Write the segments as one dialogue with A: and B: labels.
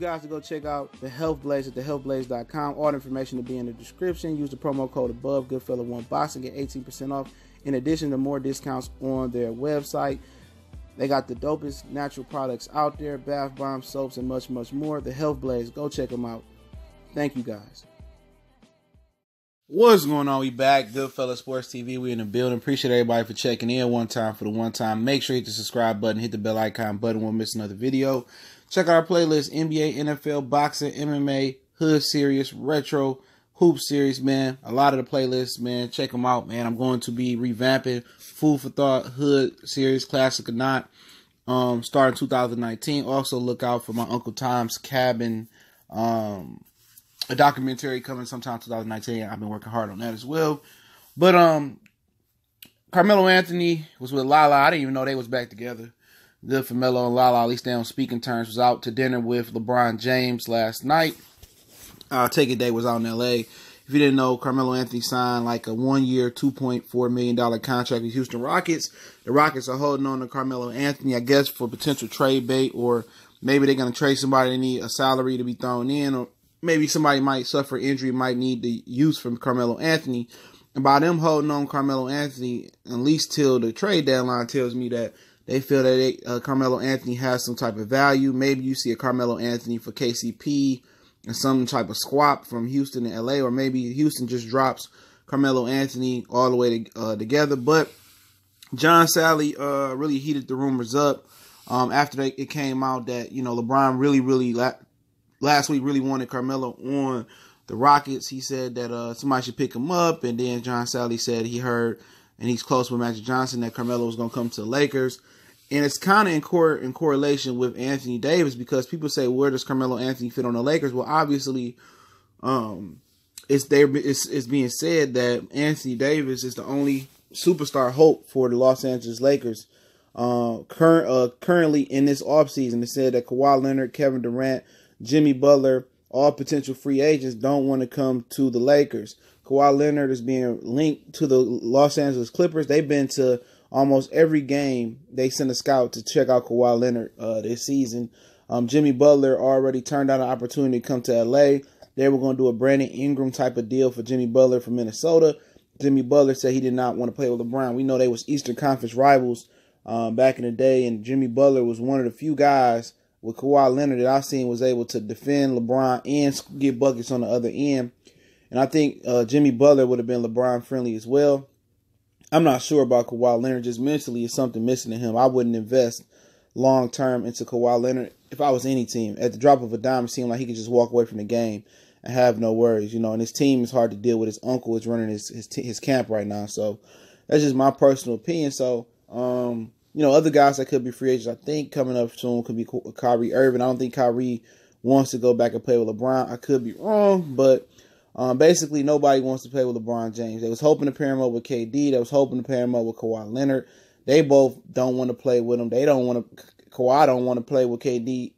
A: guys to go check out the Health Blaze at thehealthblaze.com. All the information will be in the description. Use the promo code above, Goodfella1Box, and get 18% off. In addition to more discounts on their website. They got the dopest natural products out there, bath bombs, soaps, and much, much more. The Health Blaze. Go check them out. Thank you, guys. What's going on? We back. Goodfella Sports TV. We in the building. Appreciate everybody for checking in one time for the one time. Make sure you hit the subscribe button, hit the bell icon button. Won't miss another video. Check out our playlist: NBA, NFL, boxing, MMA, hood series, retro, hoop series, man. A lot of the playlists, man. Check them out, man. I'm going to be revamping Food for Thought, hood series, classic or not, starting 2019. Also look out for my Uncle Tom's Cabin, a documentary coming sometime 2019. I've been working hard on that as well. But Carmelo Anthony was with Lala. I didn't even know they was back together. Good for Melo and Lala. At least they on speaking terms. Was out to dinner with LeBron James last night. Take It Day was out in L.A. If you didn't know, Carmelo Anthony signed like a 1-year, $2.4 million contract with Houston Rockets. The Rockets are holding on to Carmelo Anthony, I guess, for potential trade bait, or maybe they're going to trade somebody. They need a salary to be thrown in, or maybe somebody might suffer injury, might need the use from Carmelo Anthony. And by them holding on Carmelo Anthony, at least till the trade deadline, tells me that they feel that Carmelo Anthony has some type of value. Maybe you see a Carmelo Anthony for KCP and some type of swap from Houston to LA, or maybe Houston just drops Carmelo Anthony all the way together. But John Sally really heated the rumors up after it came out that, you know, LeBron really last week really wanted Carmelo on the Rockets. He said that somebody should pick him up, and then John Sally said he heard, and he's close with Magic Johnson, that Carmelo was going to come to the Lakers. And it's kind of in correlation with Anthony Davis, because people say, where does Carmelo Anthony fit on the Lakers? Well, obviously, it's being said that Anthony Davis is the only superstar hope for the Los Angeles Lakers currently in this offseason. It said that Kawhi Leonard, Kevin Durant, Jimmy Butler, all potential free agents, don't want to come to the Lakers. Kawhi Leonard is being linked to the Los Angeles Clippers. They've been to almost every game. They sent a scout to check out Kawhi Leonard this season. Jimmy Butler already turned down an opportunity to come to LA. They were going to do a Brandon Ingram type of deal for Jimmy Butler from Minnesota. Jimmy Butler said he did not want to play with LeBron. We know they was Eastern Conference rivals back in the day, and Jimmy Butler was one of the few guys with Kawhi Leonard that I've seen was able to defend LeBron and get buckets on the other end. And I think Jimmy Butler would have been LeBron friendly as well. I'm not sure about Kawhi Leonard. Just mentally, it's something missing in him. I wouldn't invest long term into Kawhi Leonard if I was any team. At the drop of a dime, it seemed like he could just walk away from the game and have no worries, you know. And his team is hard to deal with. His uncle is running his camp right now, so that's just my personal opinion. So, you know, other guys that could be free agents, I think coming up soon could be Kyrie Irving. I don't think Kyrie wants to go back and play with LeBron. I could be wrong, but basically, nobody wants to play with LeBron James. They was hoping to pair him up with KD. They was hoping to pair him up with Kawhi Leonard. They both don't want to play with him. Kawhi don't want to play with KD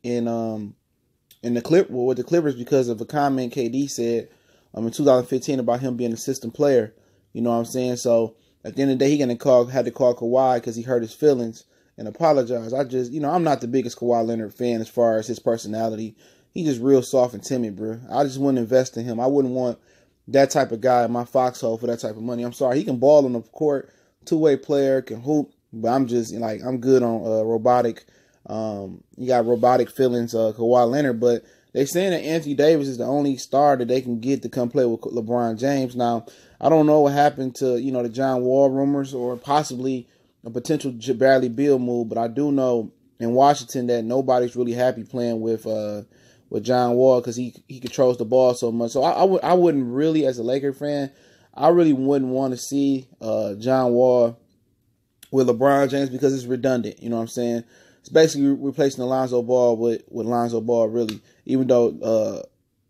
A: with the Clippers because of a comment KD said in 2015 about him being an assistant player. You know what I'm saying? So at the end of the day, he had to call Kawhi because he hurt his feelings and apologize. I'm not the biggest Kawhi Leonard fan as far as his personality. He's just real soft and timid, bro. I just wouldn't invest in him. I wouldn't want that type of guy in my foxhole for that type of money. I'm sorry. He can ball on the court, two-way player, can hoop, but I'm just, like, I'm good on robotic. You got robotic feelings, Kawhi Leonard, but they saying that Anthony Davis is the only star that they can get to come play with LeBron James. Now, I don't know what happened to, you know, the John Wall rumors or possibly a potential Bradley Beal move, but I do know in Washington that nobody's really happy playing with John Wall because he controls the ball so much. So I wouldn't really, as a Laker fan, I really wouldn't want to see John Wall with LeBron James because it's redundant. You know what I'm saying? It's basically replacing Lonzo Ball with Lonzo Ball, really, even though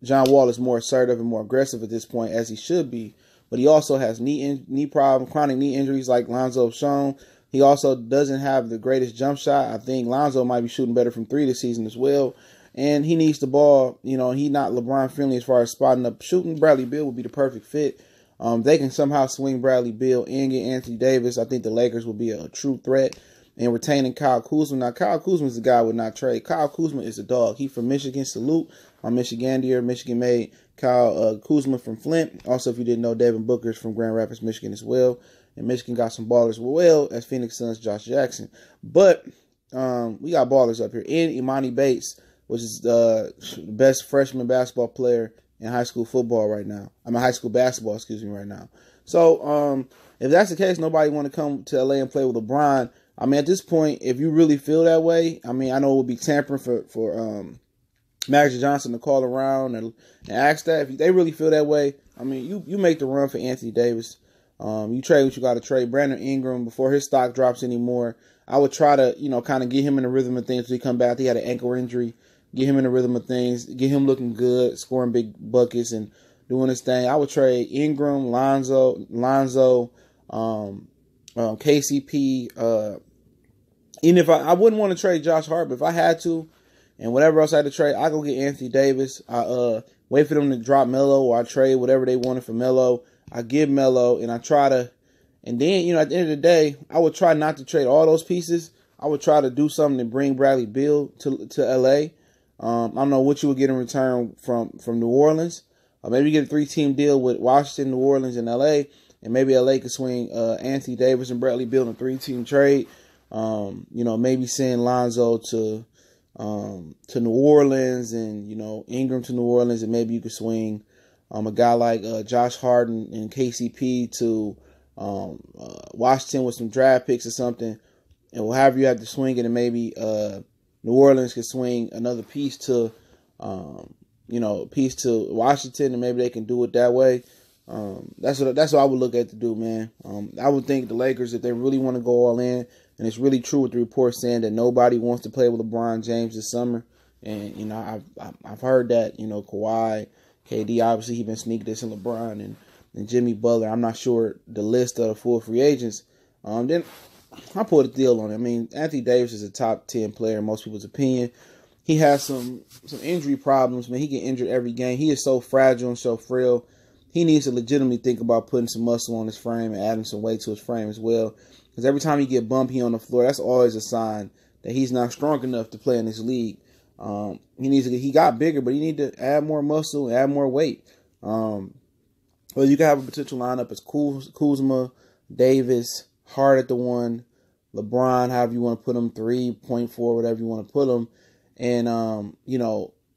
A: John Wall is more assertive and more aggressive at this point, as he should be. But he also has knee problems, chronic knee injuries like Lonzo's shown. He also doesn't have the greatest jump shot. I think Lonzo might be shooting better from three this season as well. And he needs the ball. You know, he's not LeBron friendly as far as spotting up shooting. Bradley Beal would be the perfect fit. They can somehow swing Bradley Beal and get Anthony Davis. I think the Lakers will be a true threat. and retaining Kyle Kuzma. Now, Kyle Kuzma is the guy I would not trade. Kyle Kuzma is a dog. He from Michigan. Salute. I'm Michigander. Michigan made Kyle Kuzma from Flint. Also, if you didn't know, Devin Booker's from Grand Rapids, Michigan as well. And Michigan got some ballers as Phoenix Suns Josh Jackson. But we got ballers up here. And Imani Bates, which is the best freshman basketball player in high school football right now. High school basketball, right now. So, if that's the case, nobody want to come to LA and play with LeBron. I mean, at this point, if you really feel that way, I mean, I know it would be tampering for Magic Johnson to call around and ask that. If they really feel that way, I mean, you make the run for Anthony Davis. You trade what you got to trade. Brandon Ingram, before his stock drops anymore, I would try to, kind of get him in the rhythm of things. When he come back, he had an ankle injury. Get him in the rhythm of things. Get him looking good, scoring big buckets and doing his thing. I would trade Ingram, Lonzo, KCP. Even if I wouldn't want to trade Josh Hart, but if I had to, and whatever else I had to trade, I go get Anthony Davis. I wait for them to drop Melo, or I trade whatever they wanted for Melo. I give Melo, and I try to, and then at the end of the day, I would try not to trade all those pieces. I would try to do something to bring Bradley Beal to LA. I don't know what you would get in return from New Orleans. Maybe you get a 3-team deal with Washington, New Orleans, and LA, and maybe LA could swing Anthony Davis and Bradley Beal in a 3-team trade. Maybe send Lonzo to New Orleans, and Ingram to New Orleans, and maybe you could swing a guy like Josh Harden and KCP to Washington with some draft picks or something, and however you have to swing it, and maybe New Orleans could swing another piece to Washington, and maybe they can do it that way. That's what I would look at to do, man. I would think the Lakers, if they really want to go all in, and it's really true with the report saying that nobody wants to play with LeBron James this summer, and I've heard that Kawhi, KD, obviously he been sneaking this in LeBron and Jimmy Butler. I'm not sure the list of the full free agents. Then I put a deal on it. I mean, Anthony Davis is a top 10 player in most people's opinion. He has some injury problems, man. He get injured every game. He is so fragile and so frail. He needs to legitimately think about putting some muscle on his frame and adding some weight to his frame as well. Because every time he get bumpy on the floor, that's always a sign that he's not strong enough to play in this league. He got bigger, but he need to add more muscle, add more weight. Well, you can have a potential lineup as Kuzma, Davis, Hart at the 1, LeBron, however you want to put him, 3.4, whatever you want to put him. And,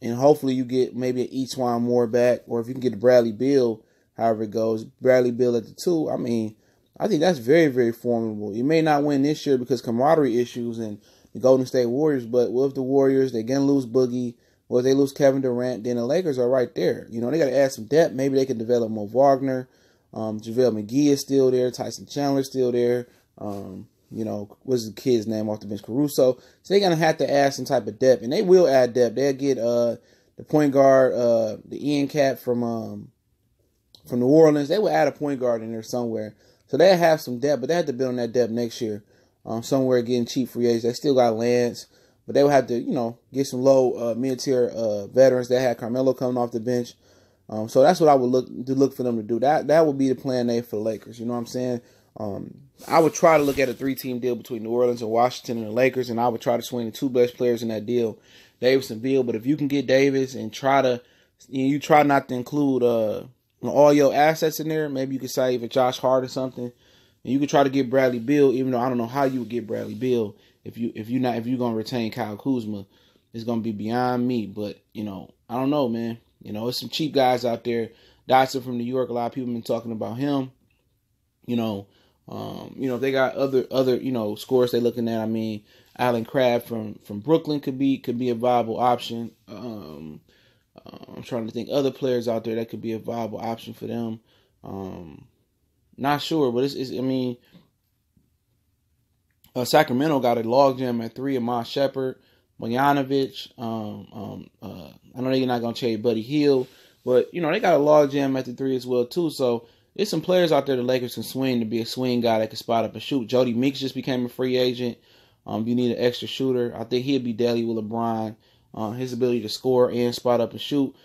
A: and hopefully you get maybe an Eastwine Moore back, or if you can get Bradley Beal, however it goes, Bradley Beal at the 2. I mean, I think that's very, very formidable. You may not win this year because camaraderie issues and the Golden State Warriors, but with the Warriors, they're going to lose Boogie. Well, if they lose Kevin Durant, then the Lakers are right there. They got to add some depth. Maybe they can develop Mo Wagner. JaVale McGee is still there. Tyson Chandler's still there. What's the kid's name off the bench? Caruso. So they're going to have to add some type of depth, and they will add depth. They'll get the point guard, the Ian Cat from New Orleans. They will add a point guard in there somewhere. So they'll have some depth, but they have to build on that depth next year. Somewhere getting cheap free agents. They still got Lance, but they will have to, get some low mid-tier veterans. They had Carmelo coming off the bench. So that's what I would look for them to do. That would be the plan A for the Lakers. You know what I'm saying? I would try to look at a 3-team deal between New Orleans and Washington and the Lakers, and I would try to swing the 2 best players in that deal, Davis and Beal. But if you can get Davis and try not to include all your assets in there, maybe you could save a Josh Hart or something, and you could try to get Bradley Beal. Even though I don't know how you would get Bradley Beal if you're gonna retain Kyle Kuzma, it's gonna be beyond me. But I don't know, man. There's some cheap guys out there. Dotson from New York, a lot of people have been talking about him. If they got other scores they're looking at. I mean, Alan Crabb from Brooklyn could be a viable option. I'm trying to think other players out there that could be a viable option for them. Not sure, but Sacramento got a logjam at 3. Amon Shepard, Bojanovic. I know they're not gonna trade Buddy Hield, but they got a logjam at the 3 as well too. So there's some players out there the Lakers can swing to be a swing guy that can spot up and shoot. Jody Meeks just became a free agent. You need an extra shooter. I think he'd be deadly with LeBron. His ability to score and spot up and shoot.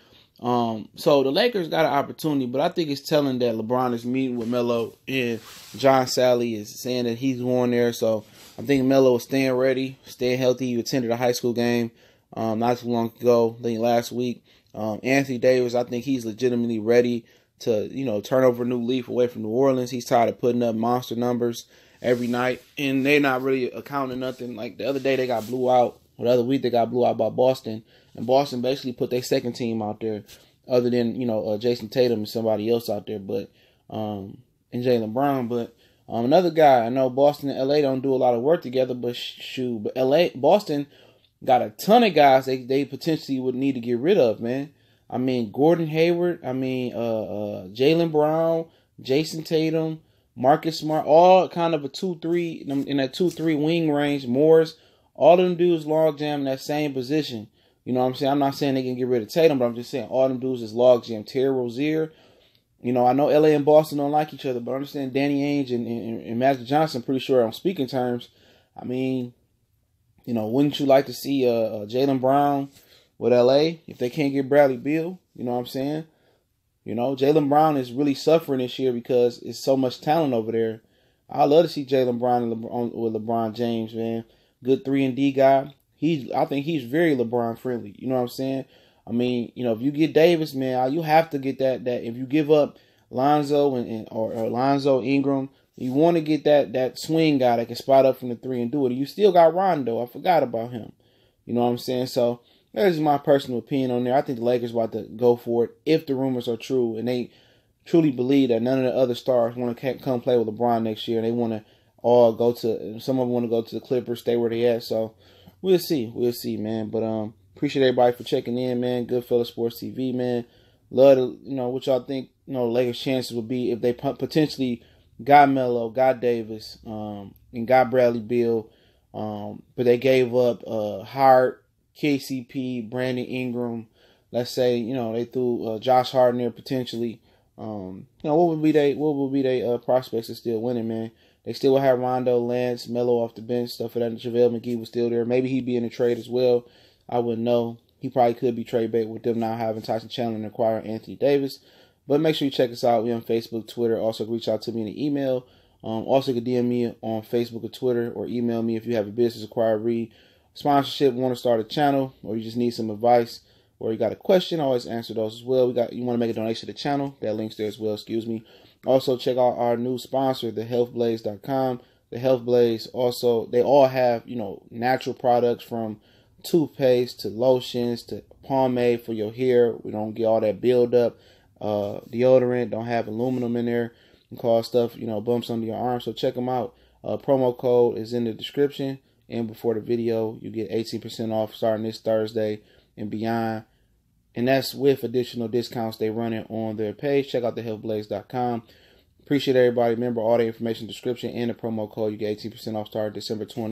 A: So the Lakers got an opportunity, but I think it's telling that LeBron is meeting with Melo, and John Sally is saying that he's going there. So I think Melo is staying ready, staying healthy. He attended a high school game not too long ago, I think last week. Anthony Davis, I think he's legitimately ready to, turn over a new leaf away from New Orleans. He's tired of putting up monster numbers every night, and they're not really accounting nothing. Like the other day, they got blew out. Or the other week, they got blew out by Boston, and Boston basically put their second team out there, other than Jason Tatum and somebody else out there, but and Jaylen Brown. But another guy, I know Boston and LA don't do a lot of work together, but Boston got a ton of guys they potentially would need to get rid of, man. I mean, Gordon Hayward, Jaylen Brown, Jason Tatum, Marcus Smart, all kind of a 2-3 in that 2-3 wing range. Morris, all them dudes logjam in that same position. You know what I'm saying? I'm not saying they can get rid of Tatum, but I'm just saying all them dudes is logjam. Terry Rozier, I know LA and Boston don't like each other, but I understand Danny Ainge and Magic Johnson pretty sure on speaking terms. I mean, wouldn't you like to see Jaylen Brown with LA if they can't get Bradley Beal? You know what I'm saying? Jaylen Brown is really suffering this year because it's so much talent over there. I love to see Jaylen Brown with LeBron James, man. Good 3-and-D guy. I think he's very LeBron friendly. You know what I'm saying? I mean, if you get Davis, man, you have to get that if you give up Lonzo or Lonzo Ingram, you want to get that swing guy that can spot up from the 3 and do it. You still got Rondo. I forgot about him. You know what I'm saying? So that's my personal opinion on there. I think the Lakers about to go for it if the rumors are true and they truly believe that none of the other stars want to come play with LeBron next year. They want to all go to, some of them want to go to the Clippers, stay where they at. So we'll see, man. But appreciate everybody for checking in, man. Goodfellas Sports TV, man. Love to, what y'all think, Lakers' chances would be if they potentially got Melo, got Davis, and got Bradley Beal, but they gave up Hart, KCP, Brandon Ingram. Let's say they threw Josh Hart in there potentially. What would be they prospects of still winning, man? They still would have Rondo, Lance, Melo off the bench, stuff for that. JaVale McGee was still there. Maybe he'd be in a trade as well. I wouldn't know. He probably could be trade bait with them now having Tyson Chandler and acquiring Anthony Davis. But make sure you check us out. We're on Facebook, Twitter. Also, reach out to me in the email. Also, you can DM me on Facebook or Twitter, or email me if you have a business inquiry, sponsorship, want to start a channel, or you just need some advice, or you got a question. I always answer those as well. You want to make a donation to the channel. That link's there as well. Excuse me. Also, check out our new sponsor, thehealthblaze.com. The Health Blaze. Also, they all have natural products from toothpaste to lotions to pomade for your hair. We don't get all that buildup. Deodorant don't have aluminum in there and cause stuff bumps under your arm. So check them out. Promo code is in the description and before the video. You get 18% off starting this Thursday and beyond, and that's with additional discounts they running on their page. Check out thehealthblaze.com. Appreciate everybody. Remember, all the information in the description and the promo code. You get 18% off starting December 20th.